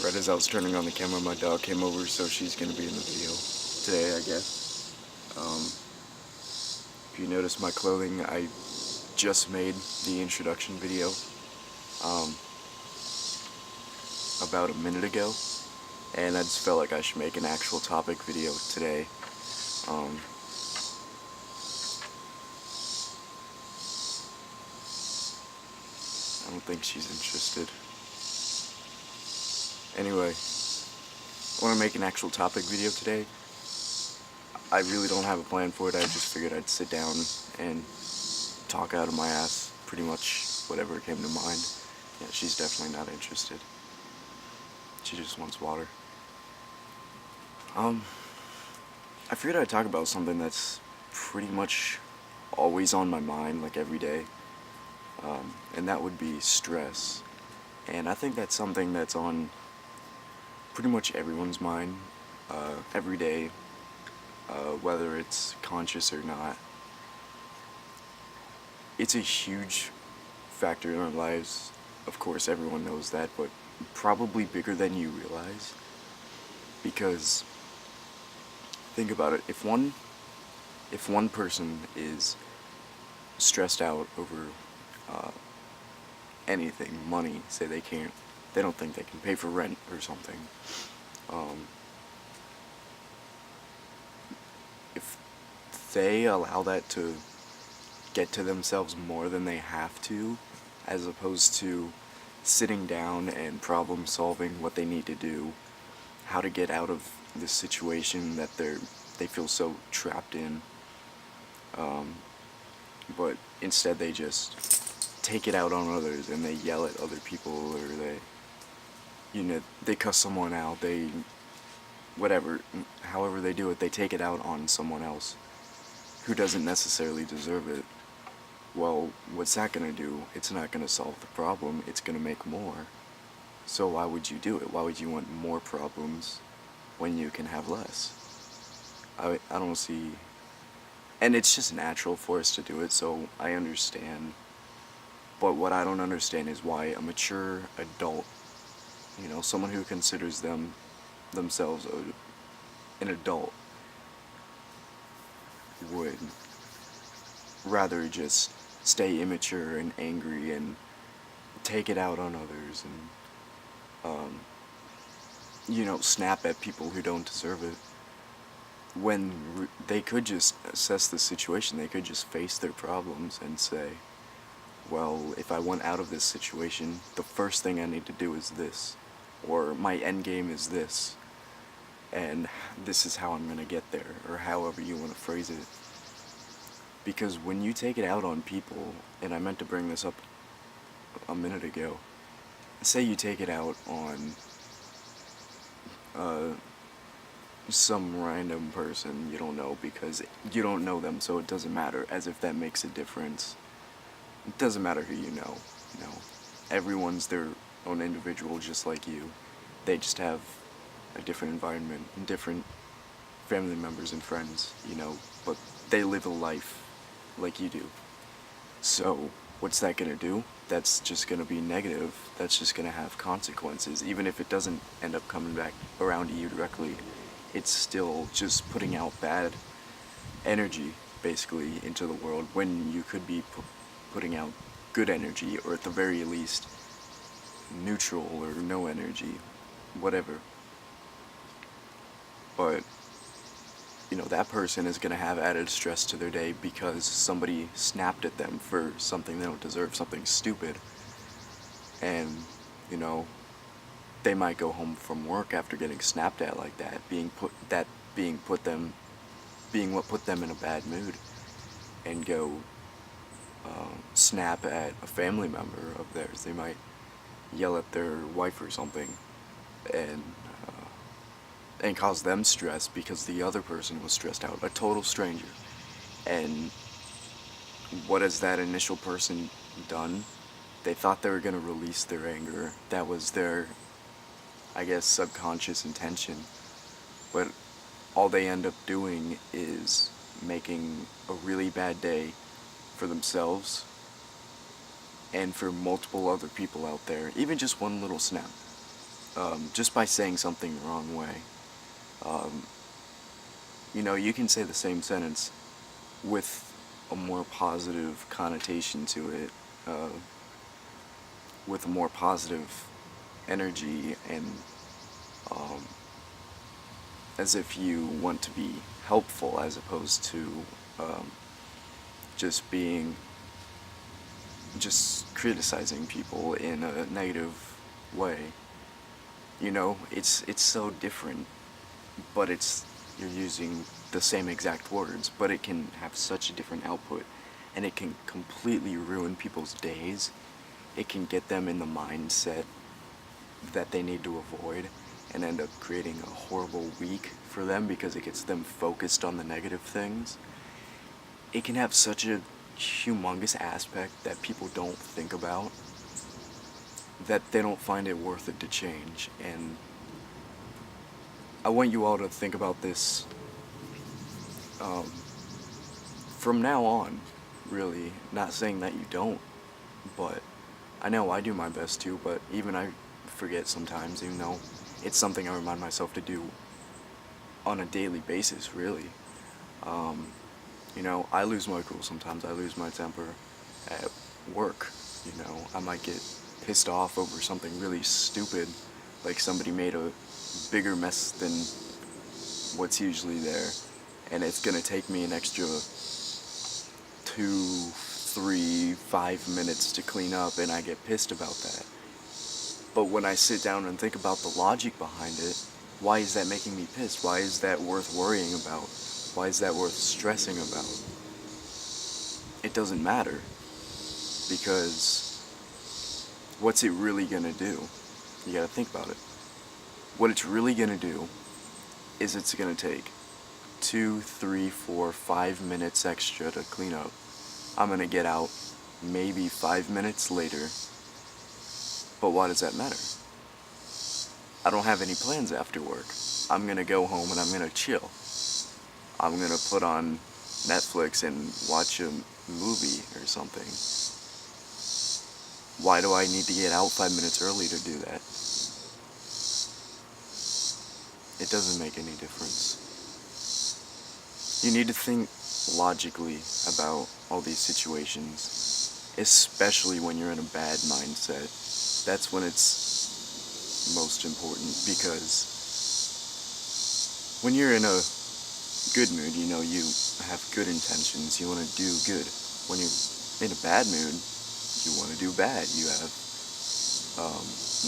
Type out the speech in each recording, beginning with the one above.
Right as I was turning on the camera, my dog came over, so she's gonna be in the video today, I guess. If you notice my clothing, I just made the introduction video um, about a minute ago, and I just felt like I should make an actual topic video today. Um, I don't think she's interested. Anyway, I want to make an actual topic video today. I really don't have a plan for it. I just figured I'd sit down and talk out of my ass pretty much whatever came to mind. Yeah, she's definitely not interested. She just wants water. I figured I'd talk about something that's pretty much always on my mind, like every day, and that would be stress. And I think that's something that's on pretty much everyone's mind every day, whether it's conscious or not. It's a huge factor in our lives. Of course, everyone knows that, but probably bigger than you realize. Because think about it, if one person is stressed out over anything, money, say they don't think they can pay for rent or something, if they allow that to get to themselves more than they have to, as opposed to sitting down and problem solving what they need to do, how to get out of this situation that they feel so trapped in, but instead they just take it out on others and they yell at other people, or they cuss someone out, whatever, however they do it, they take it out on someone else who doesn't necessarily deserve it. Well, what's that gonna do? It's not gonna solve the problem, it's gonna make more. So why would you do it? Why would you want more problems when you can have less? I don't see... And it's just natural for us to do it, so I understand. But what I don't understand is why a mature adult, someone who considers themselves an adult, would rather just stay immature and angry and take it out on others and, snap at people who don't deserve it. When they could just assess the situation, they could just face their problems and say, well, if I want out of this situation, the first thing I need to do is this, or my end game is this, and this is how I'm going to get there, or however you want to phrase it. Because when you take it out on people, and I meant to bring this up a minute ago, say you take it out on some random person you don't know because you don't know them, so it doesn't matter, as if that makes a difference. It doesn't matter who you know. Everyone's their own individual, just like you. They just have a different environment, different family members and friends, but they live a life like you do. So what's that gonna do? That's just gonna be negative. That's just gonna have consequences. Even if it doesn't end up coming back around to you directly, it's still just putting out bad energy, basically, into the world, when you could be putting out good energy, or at the very least, neutral or no energy, whatever. But, that person is going to have added stress to their day because somebody snapped at them for something they don't deserve, something stupid. And, they might go home from work after getting snapped at like that, being what put them in a bad mood, and go snap at a family member of theirs. They might yell at their wife or something, and cause them stress because the other person was stressed out, a total stranger. And what has that initial person done? They thought they were going to release their anger. That was their, I guess, subconscious intention. But all they end up doing is making a really bad day for themselves and for multiple other people out there. Even just one little snap. just by saying something the wrong way. Um, you can say the same sentence with a more positive connotation to it, uh, with a more positive energy, and um, as if you want to be helpful as opposed to um, just being just criticizing people in a negative way. It's so different, but you're using the same exact words, but it can have such a different output, and it can completely ruin people's days. It can get them in the mindset that they need to avoid and end up creating a horrible week for them because it gets them focused on the negative things. It can have such a humongous aspect that people don't think about, that they don't find it worth it to change. And I want you all to think about this um, from now on, really. Not saying that you don't, but I know I do my best to, but even I forget sometimes, even though it's something I remind myself to do on a daily basis, really. Um, I lose my cool sometimes. I lose my temper at work. I might get pissed off over something really stupid, like somebody made a bigger mess than what's usually there, and it's gonna take me an extra 2, 3, 5 minutes to clean up, and I get pissed about that. But when I sit down and think about the logic behind it, why is that making me pissed? Why is that worth worrying about? Why is that worth stressing about? It doesn't matter, because what's it really gonna do? You gotta think about it. What it's really gonna do is it's gonna take 2, 3, 4, 5 minutes extra to clean up. I'm gonna get out maybe 5 minutes later, but why does that matter? I don't have any plans after work. I'm gonna go home and I'm gonna chill. I'm gonna put on Netflix and watch a movie or something. Why do I need to get out 5 minutes early to do that? It doesn't make any difference. You need to think logically about all these situations, especially when you're in a bad mindset. That's when it's most important, because when you're in a good mood, you have good intentions, you want to do good. When you're in a bad mood, you want to do bad. You have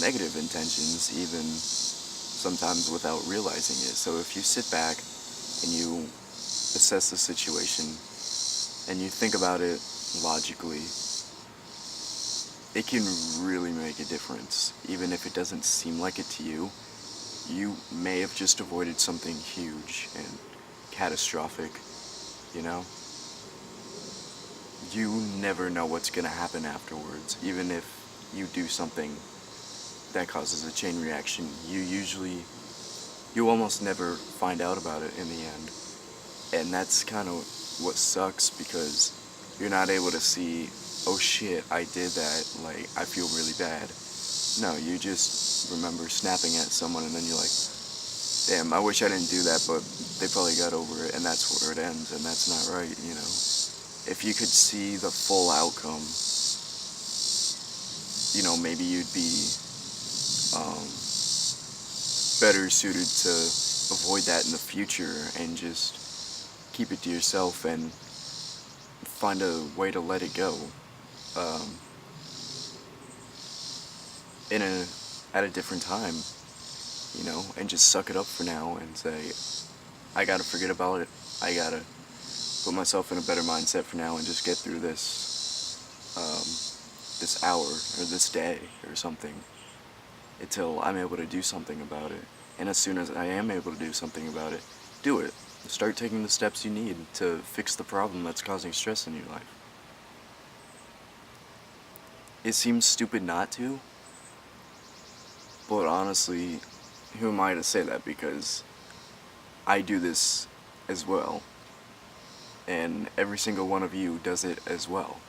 negative intentions, even sometimes without realizing it. So if you sit back and you assess the situation and you think about it logically, it can really make a difference. Even if it doesn't seem like it to you, you may have just avoided something huge and catastrophic, you know? You never know what's gonna happen afterwards. Even if you do something that causes a chain reaction, you almost never find out about it in the end. And that's kind of what sucks, because you're not able to see, oh shit, I did that, like, I feel really bad. No, you just remember snapping at someone and then you're like, damn, I wish I didn't do that, but they probably got over it, and that's where it ends, and that's not right, you know? If you could see the full outcome, maybe you'd be um, better suited to avoid that in the future and just keep it to yourself and find a way to let it go. Um, at a different time, and just suck it up for now and say, I gotta forget about it. I gotta put myself in a better mindset for now and just get through this hour or this day or something until I'm able to do something about it. And as soon as I am able to do something about it, do it. Start taking the steps you need to fix the problem that's causing stress in your life. It seems stupid not to, but honestly, who am I to say that? Because I do this as well, and every single one of you does it as well.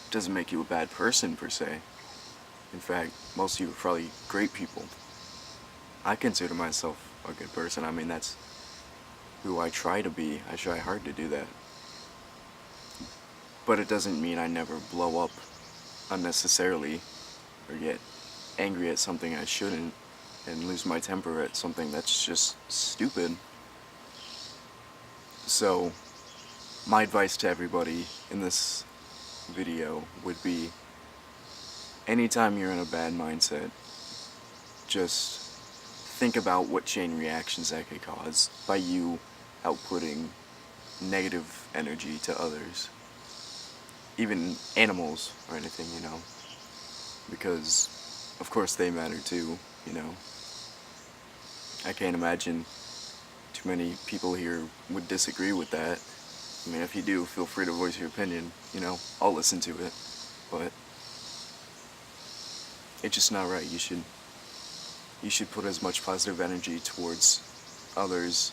It doesn't make you a bad person per se. In fact, most of you are probably great people. I consider myself a good person. I mean, that's who I try to be. I try hard to do that. But it doesn't mean I never blow up unnecessarily or get angry at something I shouldn't and lose my temper at something that's just stupid. So, my advice to everybody in this video would be anytime you're in a bad mindset, just think about what chain reactions that could cause by you outputting negative energy to others, even animals or anything, because of course they matter too. I can't imagine too many people here would disagree with that. I mean, if you do, feel free to voice your opinion, I'll listen to it, but it's just not right. You should put as much positive energy towards others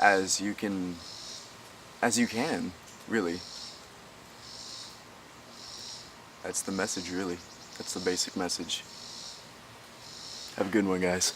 as you can, really. That's the message, really. That's the basic message. Have a good one, guys.